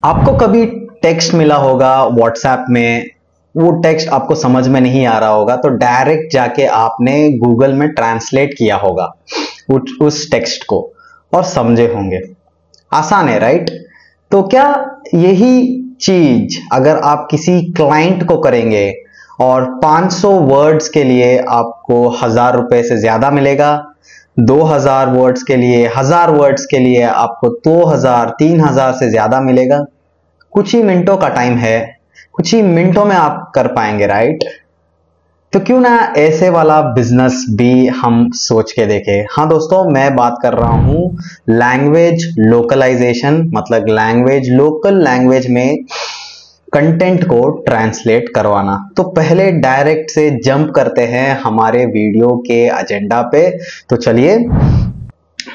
आपको कभी टेक्स्ट मिला होगा व्हाट्सएप में, वो टेक्स्ट आपको समझ में नहीं आ रहा होगा तो डायरेक्ट जाके आपने गूगल में ट्रांसलेट किया होगा उस टेक्स्ट को और समझे होंगे। आसान है, राइट? तो क्या यही चीज अगर आप किसी क्लाइंट को करेंगे और 500 वर्ड्स के लिए आपको 1000 रुपए से ज्यादा मिलेगा, 2000 वर्ड्स के लिए, 1000 वर्ड्स के लिए आपको 2000 3000 से ज्यादा मिलेगा। कुछ ही मिनटों का टाइम है, कुछ ही मिनटों में आप कर पाएंगे, राइट? तो क्यों ना ऐसे वाला बिजनेस भी हम सोच के देखें। हाँ दोस्तों, मैं बात कर रहा हूं लैंग्वेज लोकलाइजेशन, मतलब लैंग्वेज, लोकल लैंग्वेज में कंटेंट को ट्रांसलेट करवाना। तो पहले डायरेक्ट से जंप करते हैं हमारे वीडियो के एजेंडा पे। तो चलिए,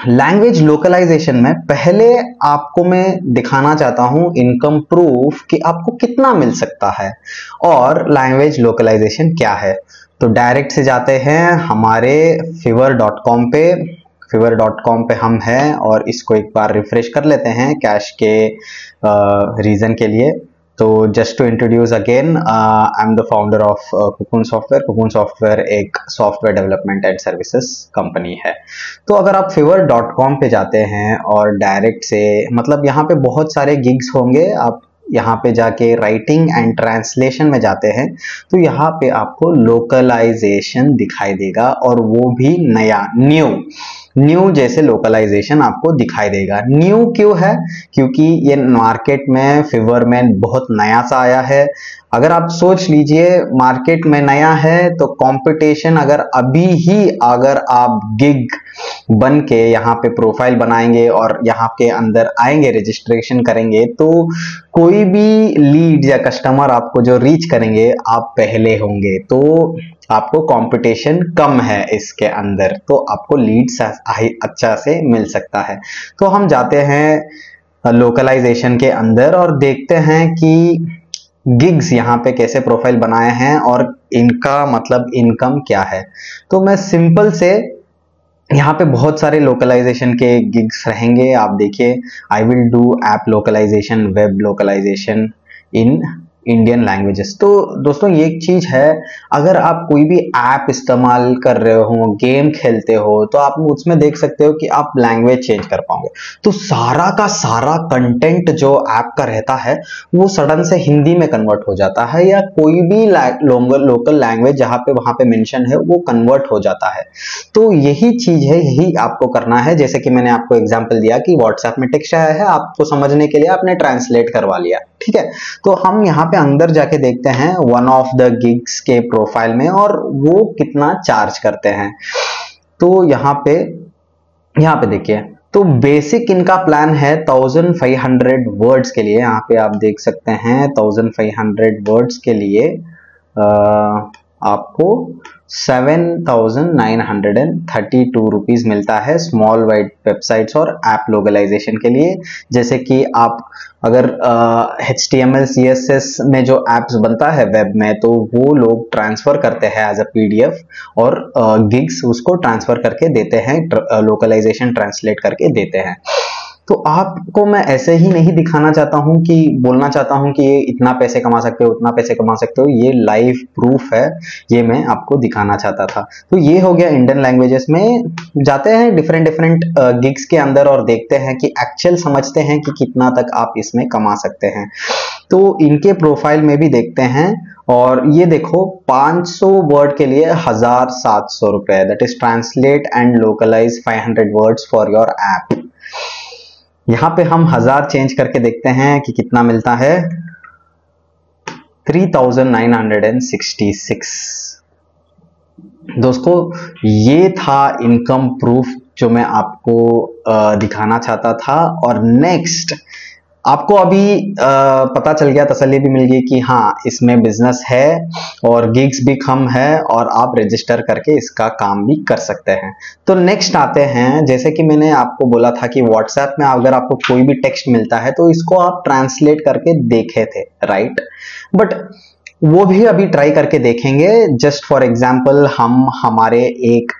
लैंग्वेज लोकलाइजेशन में पहले आपको मैं दिखाना चाहता हूं इनकम प्रूफ कि आपको कितना मिल सकता है और लैंग्वेज लोकलाइजेशन क्या है। तो डायरेक्ट से जाते हैं हमारे fiverr.com पे। fiverr.com पे हम हैं और इसको एक बार रिफ्रेश कर लेते हैं कैश के रीजन के लिए। तो just to introduce again, I am the founder of Kukun software. Kukun software एक software development and services company है। तो अगर आप fiverr.com पे जाते हैं और डायरेक्ट से, मतलब यहाँ पे बहुत सारे गिग्स होंगे, आप यहाँ पे जाके राइटिंग एंड ट्रांसलेशन में जाते हैं तो यहाँ पे आपको लोकलाइजेशन दिखाई देगा और वो भी नया, न्यू जैसे लोकलाइजेशन आपको दिखाई देगा। न्यू क्यों है? क्योंकि ये मार्केट में फिवर में बहुत नया सा आया है। अगर आप सोच लीजिए मार्केट में नया है तो कंपटीशन, अगर आप गिग बन के यहाँ पे प्रोफाइल बनाएंगे और यहाँ के अंदर आएंगे, रजिस्ट्रेशन करेंगे, तो कोई भी लीड या कस्टमर आपको जो रीच करेंगे आप पहले होंगे, तो आपको कंपटीशन कम है इसके अंदर, तो आपको लीड्स अच्छा से मिल सकता है। तो हम जाते हैं लोकलाइजेशन के अंदर और देखते हैं कि गिग्स यहाँ पे कैसे प्रोफाइल बनाए हैं और इनका मतलब इनकम क्या है। तो मैं सिंपल से, यहाँ पे बहुत सारे लोकलाइजेशन के गिग्स रहेंगे, आप देखिए। I will do app localisation, web localisation in Indian languages. तो दोस्तों ये एक चीज है, अगर आप कोई भी ऐप इस्तेमाल कर रहे हो, गेम खेलते हो, तो आप उसमें देख सकते हो कि आप लैंग्वेज चेंज कर पाओगे। तो सारा का सारा कंटेंट जो ऐप का रहता है वो सडन से हिंदी में कन्वर्ट हो जाता है, या कोई भी लोकल लैंग्वेज जहाँ पे वहां पे मेंशन है वो कन्वर्ट हो जाता है। तो यही चीज है, यही आपको करना है। जैसे कि मैंने आपको एग्जांपल दिया कि व्हाट्सएप में टेक्स्ट आया है, आपको समझने के लिए आपने ट्रांसलेट करवा लिया, ठीक है। तो हम यहाँ पे अंदर जाके देखते हैं वन ऑफ द गिग्स के प्रोफाइल में और वो कितना चार्ज करते हैं। तो यहाँ पे देखिए, तो बेसिक इनका प्लान है 1500 वर्ड्स के लिए। यहाँ पे आप देख सकते हैं 1500 वर्ड्स के लिए आपको 7932 रुपीज मिलता है स्मॉल वाइड वेबसाइट्स और ऐप लोकलाइजेशन के लिए। जैसे कि आप अगर HTML CSS में जो एप्स बनता है वेब में, तो वो लोग ट्रांसफर करते हैं एज अ PDF और गिग्स उसको ट्रांसफर करके देते हैं, लोकलाइजेशन ट्रांसलेट करके देते हैं। तो आपको मैं ऐसे ही नहीं दिखाना चाहता हूं कि बोलना चाहता हूं कि ये इतना पैसे कमा सकते हो, उतना पैसे कमा सकते हो, ये लाइव प्रूफ है, ये मैं आपको दिखाना चाहता था। तो ये हो गया इंडियन लैंग्वेजेस में। जाते हैं डिफरेंट गिग्स के अंदर और देखते हैं कि एक्चुअल समझते हैं कि कितना तक आप इसमें कमा सकते हैं। तो इनके प्रोफाइल में भी देखते हैं और ये देखो 500 वर्ड के लिए 1700 रुपए, that is translate and localise 500 words for your app. यहां पे हम 1000 चेंज करके देखते हैं कि कितना मिलता है, 3966। दोस्तों ये था इनकम प्रूफ जो मैं आपको दिखाना चाहता था। और नेक्स्ट आपको अभी पता चल गया, तसल्ली भी मिल गई कि हाँ इसमें बिजनेस है और गिग्स भी कम है और आप रजिस्टर करके इसका काम भी कर सकते हैं। तो नेक्स्ट आते हैं, जैसे कि मैंने आपको बोला था कि व्हाट्सएप में अगर आपको कोई भी टेक्स्ट मिलता है तो इसको आप ट्रांसलेट करके देखे थे, राइट? बट वो भी अभी ट्राई करके देखेंगे। जस्ट फॉर एग्जाम्पल हम हमारे एक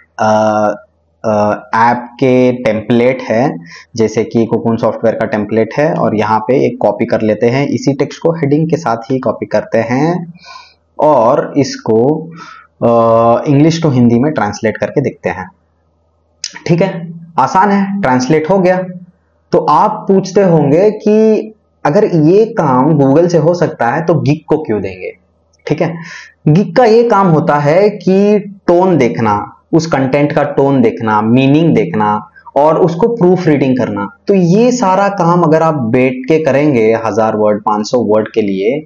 ऐप के टेम्पलेट है, जैसे कि कोकून सॉफ्टवेयर का टेम्पलेट है, और यहाँ पे एक कॉपी कर लेते हैं, इसी टेक्स्ट को हेडिंग के साथ ही कॉपी करते हैं और इसको इंग्लिश टू हिंदी में ट्रांसलेट करके देखते हैं। ठीक है, आसान है, ट्रांसलेट हो गया। तो आप पूछते होंगे कि अगर ये काम गूगल से हो सकता है तो गिग को क्यों देंगे। ठीक है, गिग का ये काम होता है कि टोन देखना, उस कंटेंट का टोन देखना, मीनिंग देखना और उसको प्रूफ रीडिंग करना। तो ये सारा काम अगर आप बैठ के करेंगे 1000 वर्ड 500 वर्ड के लिए,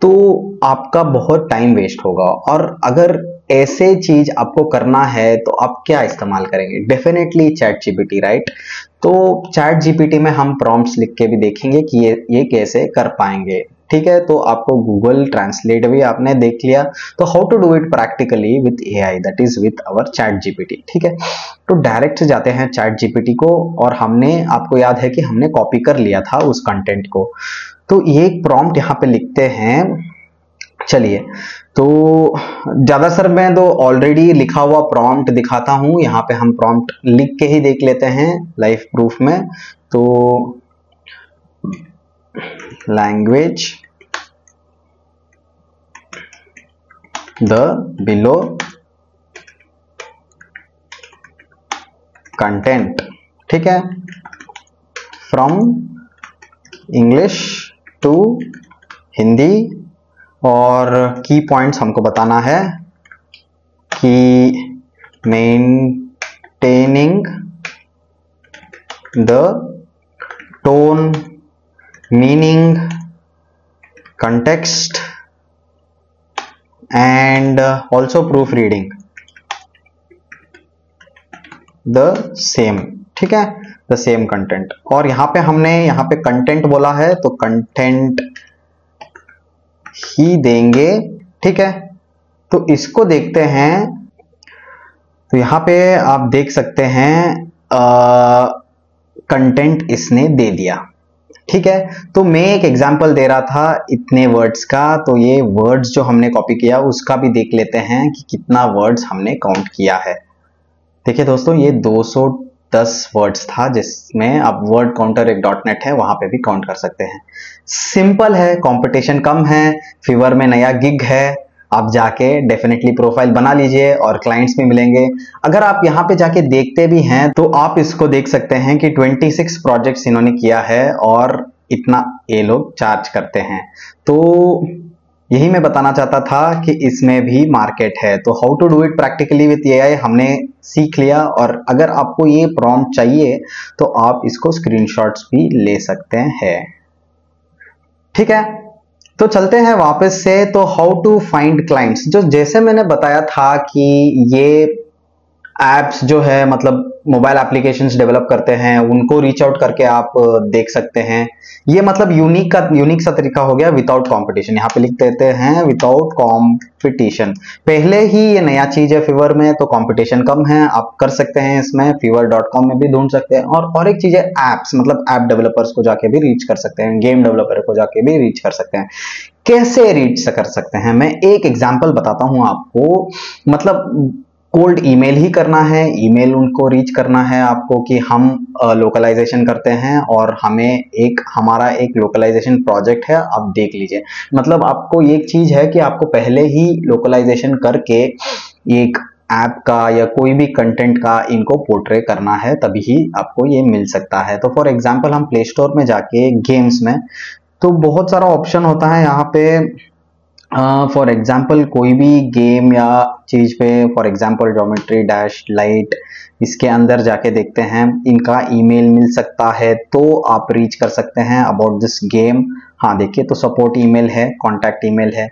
तो आपका बहुत टाइम वेस्ट होगा। और अगर ऐसे चीज आपको करना है तो आप क्या इस्तेमाल करेंगे? Definitely chat GPT, right. तो चैट जीपीटी में हम प्रॉम्प्ट्स लिख के भी देखेंगे कि ये कैसे कर पाएंगे। ठीक है, तो आपको गूगल ट्रांसलेट भी आपने देख लिया, तो how to do it practically with AI, that is with our chat GPT. ठीक है, तो डायरेक्ट से जाते हैं चैट जीपीटी को, और हमने, आपको याद है कि हमने कॉपी कर लिया था उस कंटेंट को। तो ये एक प्रॉम्प्ट यहाँ पे लिखते हैं। चलिए, तो ज्यादा सर मैं तो ऑलरेडी लिखा हुआ प्रॉम्प्ट दिखाता हूं, यहाँ पे हम प्रॉम्प्ट लिख के ही देख लेते हैं लाइव प्रूफ में। तो लैंग्वेज द बिलो कंटेंट, ठीक है, फ्रॉम इंग्लिश टू हिंदी, और की पॉइंट्स हमको बताना है कि maintaining the tone, meaning, context and also proofreading the same। ठीक है, the same content। और यहाँ पे हमने यहाँ पे content बोला है तो content ही देंगे। ठीक है, तो इसको देखते हैं। तो यहाँ पे आप देख सकते हैं कंटेंट इसने दे दिया। ठीक है, तो मैं एक एग्जांपल दे रहा था इतने वर्ड्स का, तो ये वर्ड्स जो हमने कॉपी किया उसका भी देख लेते हैं कि कितना वर्ड्स हमने काउंट किया है। देखिए दोस्तों, ये 210 वर्ड्स था, जिसमें आप वर्ड काउंटर एक .net है, वहां पे भी काउंट कर सकते हैं। सिंपल है, कंपटीशन कम है, फीवर में नया गिग है, आप जाके डेफिनेटली प्रोफाइल बना लीजिए और क्लाइंट्स भी मिलेंगे। अगर आप यहाँ पे जाके देखते भी हैं तो आप इसको देख सकते हैं कि 26 प्रोजेक्ट्स इन्होंने किया है और इतना ये लोग चार्ज करते हैं। तो यही मैं बताना चाहता था कि इसमें भी मार्केट है। तो how to do it practically with AI हमने सीख लिया, और अगर आपको ये प्रॉम्प्ट चाहिए तो आप इसको स्क्रीनशॉट्स भी ले सकते हैं। ठीक है, तो चलते हैं वापस से। तो हाउ टू फाइंड क्लाइंट्स, जो जैसे मैंने बताया था कि ये एप्स जो है, मतलब मोबाइल एप्लीकेशंस डेवलप करते हैं, उनको रीच आउट करके आप देख सकते हैं। ये मतलब यूनिक सा तरीका हो गया, विदाउट कंपटीशन। यहाँ पे लिख देते हैं विदाउट कंपटीशन। पहले ही ये नया चीज है फीवर में, तो कंपटीशन कम है, आप कर सकते हैं इसमें। fever.com में भी ढूंढ सकते हैं। और एक चीज है एप्स, मतलब ऐप डेवलपर्स को जाके भी रीच कर सकते हैं, गेम डेवलपर को जाके भी रीच कर सकते हैं। कैसे रीच कर सकते हैं, मैं एक एग्जाम्पल बताता हूं आपको। मतलब कोल्ड ईमेल ही करना है, ईमेल उनको रीच करना है आपको कि हम लोकलाइजेशन करते हैं और हमारा एक लोकलाइजेशन प्रोजेक्ट है, आप देख लीजिए। मतलब आपको ये चीज है कि आपको पहले ही लोकलाइजेशन करके एक ऐप का या कोई भी कंटेंट का इनको पोर्ट्रे करना है, तभी ही आपको ये मिल सकता है। तो फॉर एग्जांपल हम प्ले स्टोर में जाके गेम्स में, तो बहुत सारा ऑप्शन होता है यहाँ पे। फॉर एग्जाम्पल कोई भी गेम या चीज पे, for example geometry dash light, इसके अंदर जाके देखते हैं इनका ईमेल मिल सकता है, तो आप रीच कर सकते हैं अबाउट दिस गेम। हाँ देखिए, तो सपोर्ट ईमेल है, कॉन्टैक्ट ईमेल है,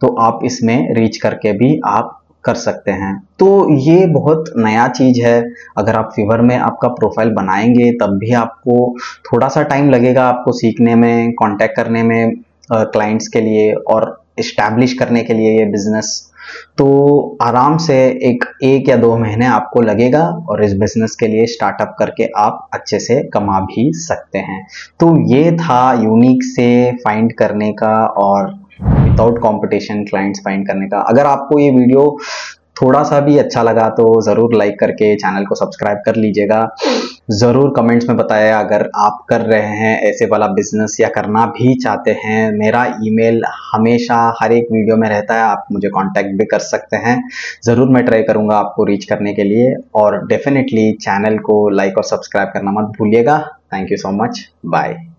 तो आप इसमें रीच करके भी आप कर सकते हैं। तो ये बहुत नया चीज है। अगर आप फीवर में आपका प्रोफाइल बनाएंगे तब भी आपको थोड़ा सा टाइम लगेगा, आपको सीखने में, कांटेक्ट करने में क्लाइंट्स के लिए और एस्टैब्लिश करने के लिए ये बिजनेस। तो आराम से एक या 2 महीने आपको लगेगा और इस बिजनेस के लिए स्टार्टअप करके आप अच्छे से कमा भी सकते हैं। तो ये था यूनिक से फाइंड करने का और विदाउट कंपटीशन क्लाइंट्स फाइंड करने का। अगर आपको ये वीडियो थोड़ा सा भी अच्छा लगा तो ज़रूर लाइक करके चैनल को सब्सक्राइब कर लीजिएगा। ज़रूर कमेंट्स में बताया अगर आप कर रहे हैं ऐसे वाला बिजनेस या करना भी चाहते हैं। मेरा ईमेल हमेशा हर एक वीडियो में रहता है, आप मुझे कांटेक्ट भी कर सकते हैं। ज़रूर मैं ट्राई करूँगा आपको रीच करने के लिए, और डेफिनेटली चैनल को लाइक और सब्सक्राइब करना मत भूलिएगा। Thank you so much, bye.